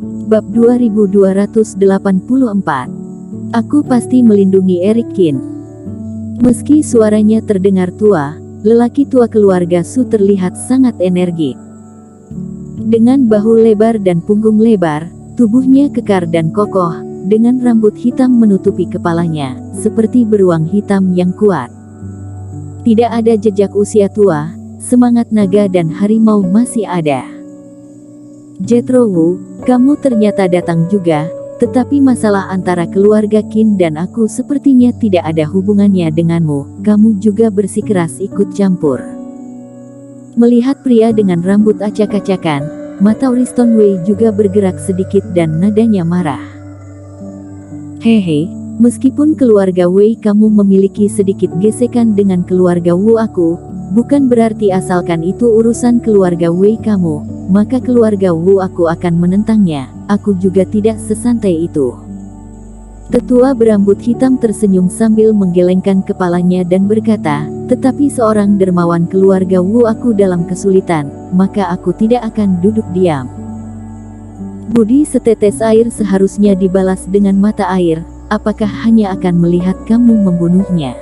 Bab 2284. Aku pasti melindungi Eric Kin. Meski suaranya terdengar tua, lelaki tua keluarga Su terlihat sangat energik. Dengan bahu lebar dan punggung lebar, tubuhnya kekar dan kokoh, dengan rambut hitam menutupi kepalanya, seperti beruang hitam yang kuat. Tidak ada jejak usia tua, semangat naga dan harimau masih ada. Jethro Wu, kamu ternyata datang juga, tetapi masalah antara keluarga Qin dan aku sepertinya tidak ada hubungannya denganmu, kamu juga bersikeras ikut campur. Melihat pria dengan rambut acak-acakan, mata Wriston Wei juga bergerak sedikit dan nadanya marah. Hehe, meskipun keluarga Wei kamu memiliki sedikit gesekan dengan keluarga Wu aku, bukan berarti asalkan itu urusan keluarga Wei kamu, maka keluarga Wu aku akan menentangnya, aku juga tidak sesantai itu. Tetua berambut hitam tersenyum sambil menggelengkan kepalanya dan berkata, tetapi seorang dermawan keluarga Wu aku dalam kesulitan, maka aku tidak akan duduk diam. Budi setetes air seharusnya dibalas dengan mata air, apakah hanya akan melihat kamu membunuhnya?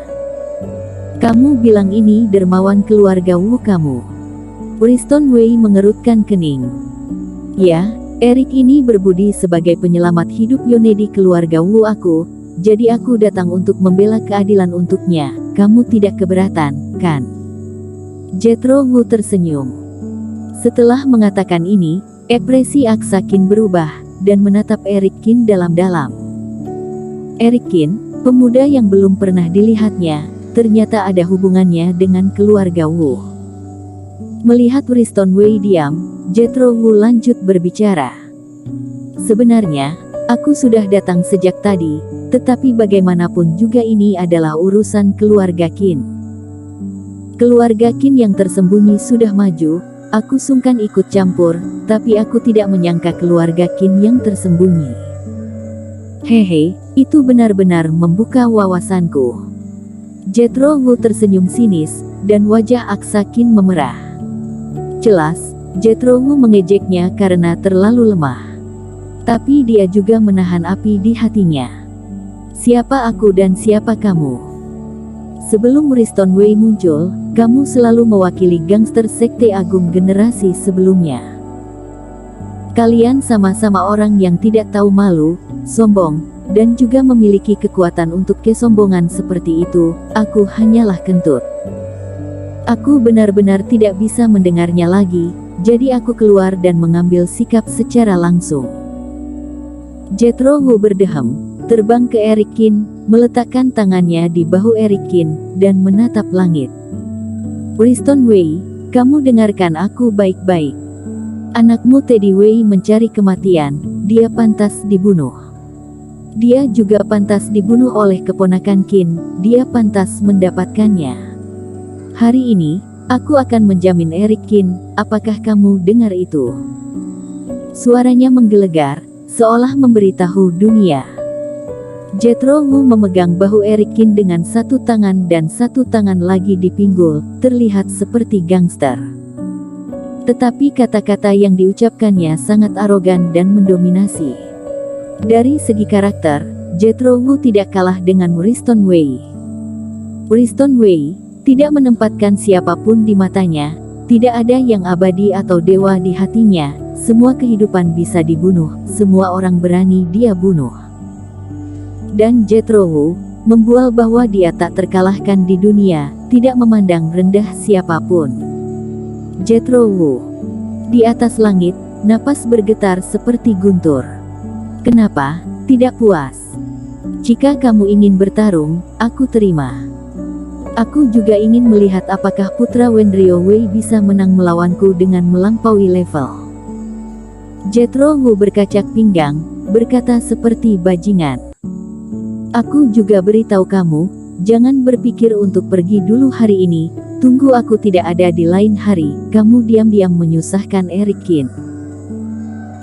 Kamu bilang ini dermawan keluarga Wu kamu. Wriston Wei mengerutkan kening. Ya, Eric ini berbudi sebagai penyelamat hidup Yonedi keluarga Wu aku, jadi aku datang untuk membela keadilan untuknya, kamu tidak keberatan, kan? Jethro Wu tersenyum. Setelah mengatakan ini, ekspresi Aksa Qin berubah, dan menatap Eric Qin dalam-dalam. Eric Qin, pemuda yang belum pernah dilihatnya, ternyata ada hubungannya dengan keluarga Wu. Melihat Wriston Wei diam, Jethro Wu lanjut berbicara. Sebenarnya, aku sudah datang sejak tadi, tetapi bagaimanapun juga ini adalah urusan keluarga Qin. Keluarga Qin yang tersembunyi sudah maju, aku sungkan ikut campur, tapi aku tidak menyangka keluarga Qin yang tersembunyi. Hehe, itu benar-benar membuka wawasanku. Jethro Wu tersenyum sinis, dan wajah Aksa Qin memerah. Jelas, Jethro Wu mengejeknya karena terlalu lemah. Tapi dia juga menahan api di hatinya. Siapa aku dan siapa kamu? Sebelum Wriston Wei muncul, kamu selalu mewakili gangster sekte agung generasi sebelumnya. Kalian sama-sama orang yang tidak tahu malu, sombong, dan juga memiliki kekuatan untuk kesombongan seperti itu. Aku hanyalah kentut. Aku benar-benar tidak bisa mendengarnya lagi, jadi aku keluar dan mengambil sikap secara langsung. Jethro Wu berdeham, terbang ke Eric Qin, meletakkan tangannya di bahu Eric Qin, dan menatap langit. Wriston Wei, kamu dengarkan aku baik-baik. Anakmu Teddy Wei mencari kematian, dia pantas dibunuh. Dia juga pantas dibunuh oleh keponakan Qin, dia pantas mendapatkannya. Hari ini, aku akan menjamin Eric Qin, apakah kamu dengar itu? Suaranya menggelegar, seolah memberitahu dunia. Jethro Wu memegang bahu Eric Qin dengan satu tangan dan satu tangan lagi di pinggul, terlihat seperti gangster. Tetapi kata-kata yang diucapkannya sangat arogan dan mendominasi. Dari segi karakter, Jethro Wu tidak kalah dengan Wriston Wei. Wriston Wei tidak menempatkan siapapun di matanya, tidak ada yang abadi atau dewa di hatinya, semua kehidupan bisa dibunuh, semua orang berani dia bunuh. Dan Jethro Wu membual bahwa dia tak terkalahkan di dunia, tidak memandang rendah siapapun. Jethro Wu. Di atas langit, napas bergetar seperti guntur. Kenapa tidak puas? Jika kamu ingin bertarung, aku terima. Aku juga ingin melihat apakah putra Wenrio Wei bisa menang melawanku dengan melampaui level. Jethro Wu berkacak pinggang, berkata seperti bajingan. Aku juga beritahu kamu, jangan berpikir untuk pergi dulu hari ini, tunggu aku tidak ada di lain hari, kamu diam-diam menyusahkan Eric Qin.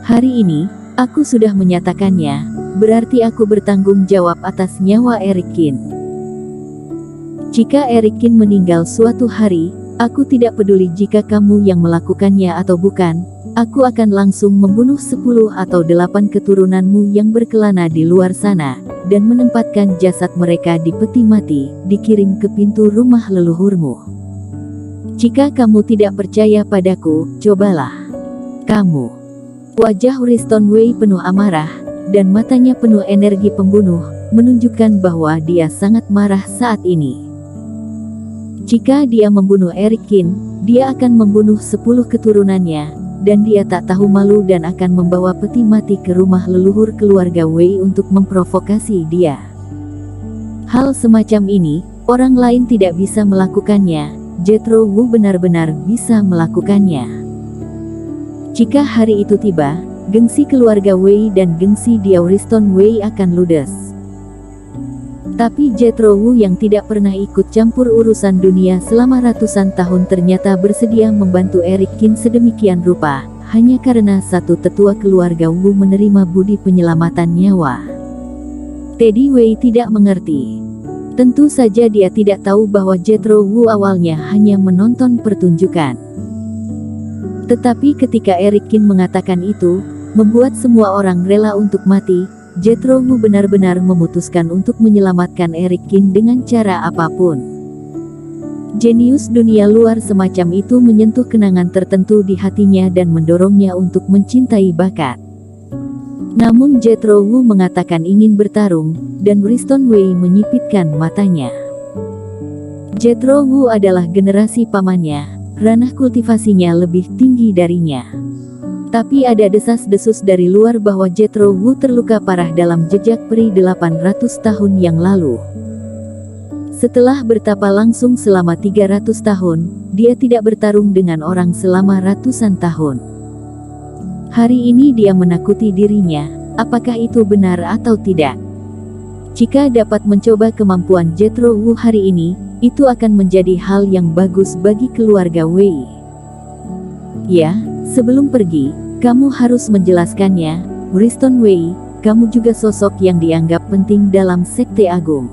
Hari ini, aku sudah menyatakannya, berarti aku bertanggung jawab atas nyawa Eric Qin. Jika Eric Qin meninggal suatu hari, Aku tidak peduli jika kamu yang melakukannya atau bukan, aku akan langsung membunuh 10 atau 8 keturunanmu yang berkelana di luar sana, dan menempatkan jasad mereka di peti mati, dikirim ke pintu rumah leluhurmu. Jika kamu tidak percaya padaku, cobalah. Kamu. Wajah Wriston Wei penuh amarah, dan matanya penuh energi pembunuh, menunjukkan bahwa dia sangat marah saat ini. Jika dia membunuh Eric Qin, dia akan membunuh 10 keturunannya, dan dia tak tahu malu dan akan membawa peti mati ke rumah leluhur keluarga Wei untuk memprovokasi dia. Hal semacam ini, orang lain tidak bisa melakukannya, Jethro Wu benar-benar bisa melakukannya. Jika hari itu tiba, gengsi keluarga Wei dan gengsi dia Wriston Wei akan ludes. Tapi Jethro Wu yang tidak pernah ikut campur urusan dunia selama ratusan tahun ternyata bersedia membantu Eric Qin sedemikian rupa, hanya karena satu tetua keluarga Wu menerima budi penyelamatan nyawa. Teddy Wei tidak mengerti. Tentu saja dia tidak tahu bahwa Jethro Wu awalnya hanya menonton pertunjukan. Tetapi ketika Eric Qin mengatakan itu, membuat semua orang rela untuk mati, Jethro Wu benar-benar memutuskan untuk menyelamatkan Eric Qin dengan cara apapun. Jenius dunia luar semacam itu menyentuh kenangan tertentu di hatinya dan mendorongnya untuk mencintai bakat. Namun Jethro Wu mengatakan ingin bertarung, dan Wriston Wei menyipitkan matanya. Jethro Wu adalah generasi pamannya, ranah kultivasinya lebih tinggi darinya. Tapi ada desas-desus dari luar bahwa Jethro Wu terluka parah dalam jejak peri 800 tahun yang lalu. Setelah bertapa langsung selama 300 tahun, dia tidak bertarung dengan orang selama ratusan tahun. Hari ini dia menakuti dirinya, apakah itu benar atau tidak? Jika dapat mencoba kemampuan Jethro Wu hari ini, itu akan menjadi hal yang bagus bagi keluarga Wei. Ya, sebelum pergi, kamu harus menjelaskannya, Wriston Wei, kamu juga sosok yang dianggap penting dalam Sekte Agung.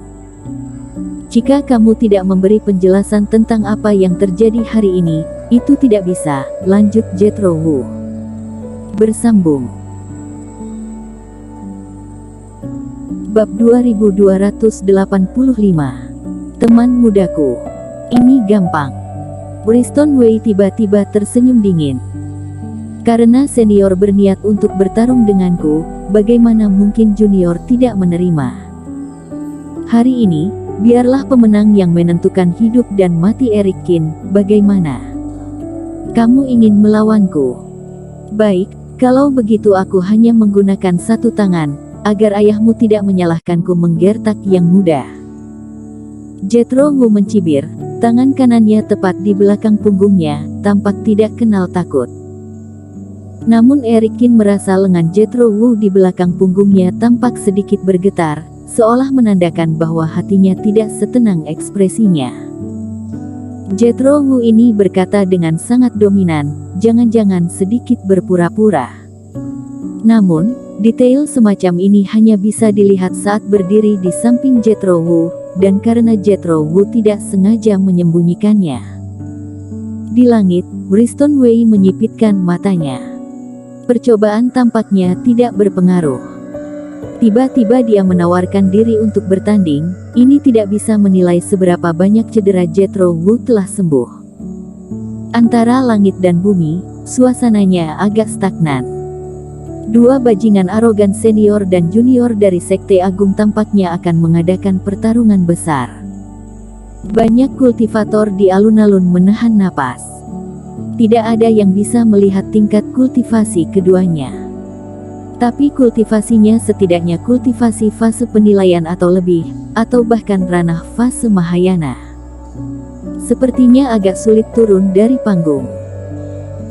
Jika kamu tidak memberi penjelasan tentang apa yang terjadi hari ini, itu tidak bisa, lanjut Jethro Wu. Bersambung. Bab 2285. Teman mudaku. Ini gampang. Wriston Wei tiba-tiba tersenyum dingin. Karena senior berniat untuk bertarung denganku, bagaimana mungkin junior tidak menerima? Hari ini, biarlah pemenang yang menentukan hidup dan mati Eric Qin, bagaimana? Kamu ingin melawanku? Baik, kalau begitu aku hanya menggunakan satu tangan, agar ayahmu tidak menyalahkanku menggertak yang mudah. Jethro Wu mencibir, tangan kanannya tepat di belakang punggungnya, tampak tidak kenal takut. Namun Eric Qin merasa lengan Jethro Wu di belakang punggungnya tampak sedikit bergetar, seolah menandakan bahwa hatinya tidak setenang ekspresinya. Jethro Wu ini berkata dengan sangat dominan, jangan-jangan sedikit berpura-pura. Namun, detail semacam ini hanya bisa dilihat saat berdiri di samping Jethro Wu, dan karena Jethro Wu tidak sengaja menyembunyikannya. Di langit, Wriston Wei menyipitkan matanya. Percobaan tampaknya tidak berpengaruh. Tiba-tiba dia menawarkan diri untuk bertanding, ini tidak bisa menilai seberapa banyak cedera Jethro Wu telah sembuh. Antara langit dan bumi, suasananya agak stagnan. Dua bajingan arogan senior dan junior dari Sekte Agung tampaknya akan mengadakan pertarungan besar. Banyak kultivator di alun-alun menahan napas. Tidak ada yang bisa melihat tingkat kultivasi keduanya. Tapi kultivasinya setidaknya kultivasi fase penilaian atau lebih, atau bahkan ranah fase Mahayana. Sepertinya agak sulit turun dari panggung.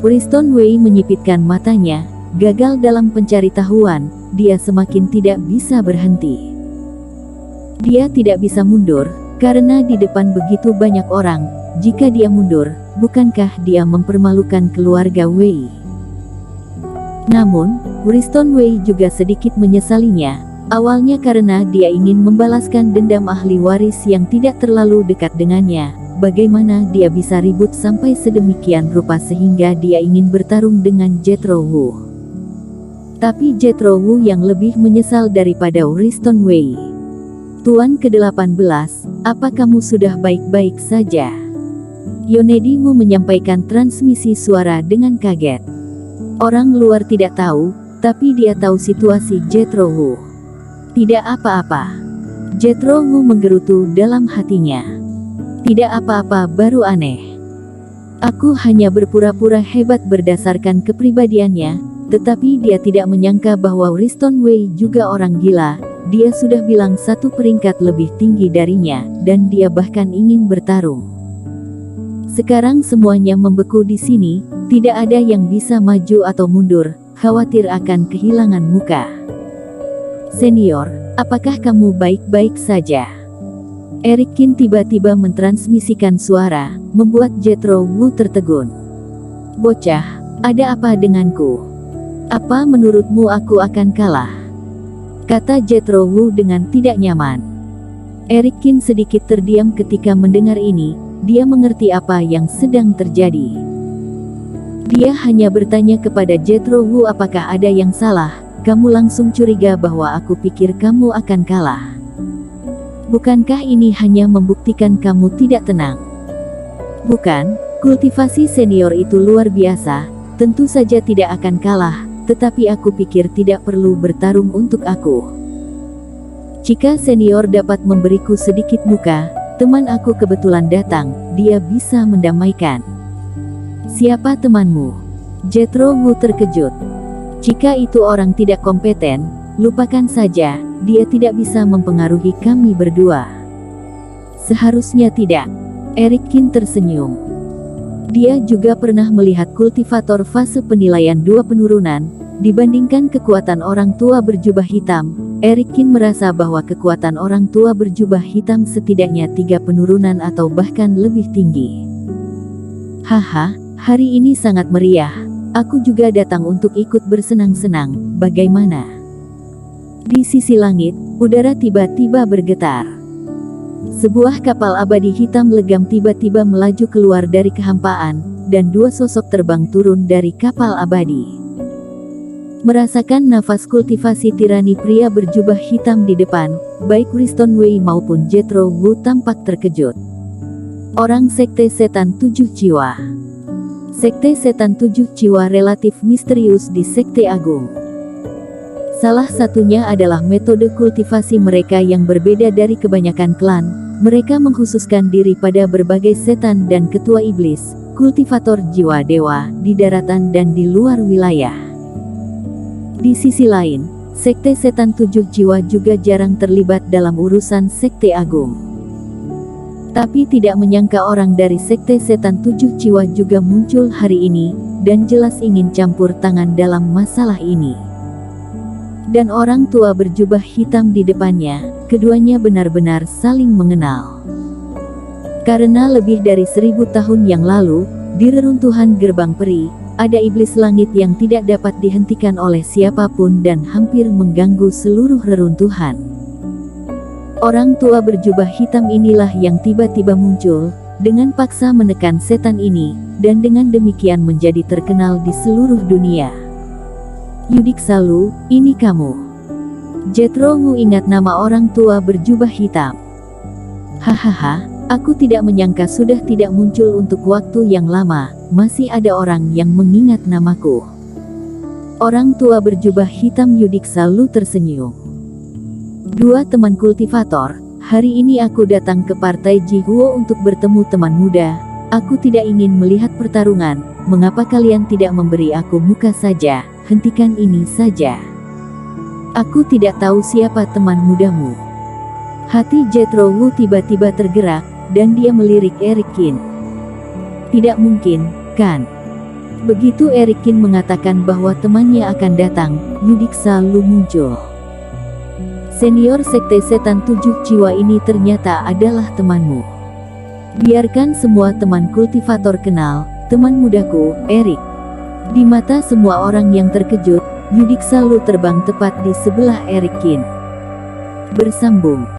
Wriston Wei menyipitkan matanya, gagal dalam pencaritahuan, dia semakin tidak bisa berhenti. Dia tidak bisa mundur, karena di depan begitu banyak orang, jika dia mundur, bukankah dia mempermalukan keluarga Wei? Namun, Wriston Wei juga sedikit menyesalinya, Awalnya karena dia ingin membalaskan dendam ahli waris yang tidak terlalu dekat dengannya. Bagaimana dia bisa ribut sampai sedemikian rupa sehingga dia ingin bertarung dengan Jethro Wu. Tapi Jethro Wu yang lebih menyesal daripada Wriston Wei. Tuan ke-18, apa kamu sudah baik-baik saja? Yonedi Wu menyampaikan transmisi suara dengan kaget. Orang luar tidak tahu, tapi dia tahu situasi Jethro Wu. Tidak apa-apa. Jethro Wu menggerutu dalam hatinya. Tidak apa-apa, baru aneh. Aku hanya berpura-pura hebat berdasarkan kepribadiannya, tetapi dia tidak menyangka bahwa Wriston Wei juga orang gila. Dia sudah bilang satu peringkat lebih tinggi darinya, dan dia bahkan ingin bertarung. Sekarang semuanya membeku di sini, tidak ada yang bisa maju atau mundur, khawatir akan kehilangan muka. Senior, apakah kamu baik-baik saja? Eric Qin tiba-tiba mentransmisikan suara, membuat Jethro Wu tertegun. Bocah, ada apa denganku? Apa menurutmu aku akan kalah? Kata Jethro Wu dengan tidak nyaman. Eric Qin sedikit terdiam ketika mendengar ini, dia mengerti apa yang sedang terjadi. Dia hanya bertanya kepada Jethro Wu apakah ada yang salah, kamu langsung curiga bahwa aku pikir kamu akan kalah. Bukankah ini hanya membuktikan kamu tidak tenang? Bukan, kultivasi senior itu luar biasa, tentu saja tidak akan kalah, tetapi aku pikir tidak perlu bertarung untuk aku. Jika senior dapat memberiku sedikit muka, teman aku kebetulan datang, dia bisa mendamaikan. Siapa temanmu? Jethro Wu terkejut. Jika itu orang tidak kompeten, lupakan saja, dia tidak bisa mempengaruhi kami berdua. Seharusnya tidak. Eric Qin tersenyum. Dia juga pernah melihat kultivator fase penilaian 2 penurunan, dibandingkan kekuatan orang tua berjubah hitam. Eric Qin merasa bahwa kekuatan orang tua berjubah hitam setidaknya 3 penurunan atau bahkan lebih tinggi. Haha, hari ini sangat meriah. Aku juga datang untuk ikut bersenang-senang, bagaimana? Di sisi langit, udara tiba-tiba bergetar. Sebuah kapal abadi hitam legam tiba-tiba melaju keluar dari kehampaan, dan 2 sosok terbang turun dari kapal abadi. Merasakan nafas kultivasi tirani pria berjubah hitam di depan, baik Wriston Wei maupun Jethro Wu tampak terkejut. Orang Sekte Setan 7 Jiwa. Sekte Setan 7 Jiwa relatif misterius di Sekte Agung. Salah satunya adalah metode kultivasi mereka yang berbeda dari kebanyakan klan. Mereka mengkhususkan diri pada berbagai setan dan ketua iblis, kultivator jiwa dewa, di daratan dan di luar wilayah. Di sisi lain, Sekte Setan 7 Jiwa juga jarang terlibat dalam urusan Sekte Agung. Tapi tidak menyangka orang dari Sekte Setan 7 Jiwa juga muncul hari ini, dan jelas ingin campur tangan dalam masalah ini. Dan orang tua berjubah hitam di depannya, keduanya benar-benar saling mengenal. Karena lebih dari 1000 tahun yang lalu, di reruntuhan gerbang peri, ada iblis langit yang tidak dapat dihentikan oleh siapapun dan hampir mengganggu seluruh reruntuhan. Orang tua berjubah hitam inilah yang tiba-tiba muncul, dengan paksa menekan setan ini, dan dengan demikian menjadi terkenal di seluruh dunia. Yudiksalu, ini kamu. Jethro Wu ingat nama orang tua berjubah hitam. Hahaha, aku tidak menyangka sudah tidak muncul untuk waktu yang lama, masih ada orang yang mengingat namaku. Orang tua berjubah hitam Yudiksalu tersenyum. 2 teman kultivator, hari ini aku datang ke partai Jihuo untuk bertemu teman muda. Aku tidak ingin melihat pertarungan, mengapa kalian tidak memberi aku muka saja? Hentikan ini saja. Aku tidak tahu siapa teman mudamu. Hati Jethro Wu tiba-tiba tergerak, dan dia melirik Eric Qin. Tidak mungkin, kan? Begitu Eric Qin mengatakan bahwa temannya akan datang, Yudiksalu muncul. Senior Sekte Setan 7 Jiwa ini ternyata adalah temanmu. Biarkan semua teman kultivator kenal, teman mudaku, Eric. Di mata semua orang yang terkejut, Yudiksalu terbang tepat di sebelah Eric Qin. Bersambung.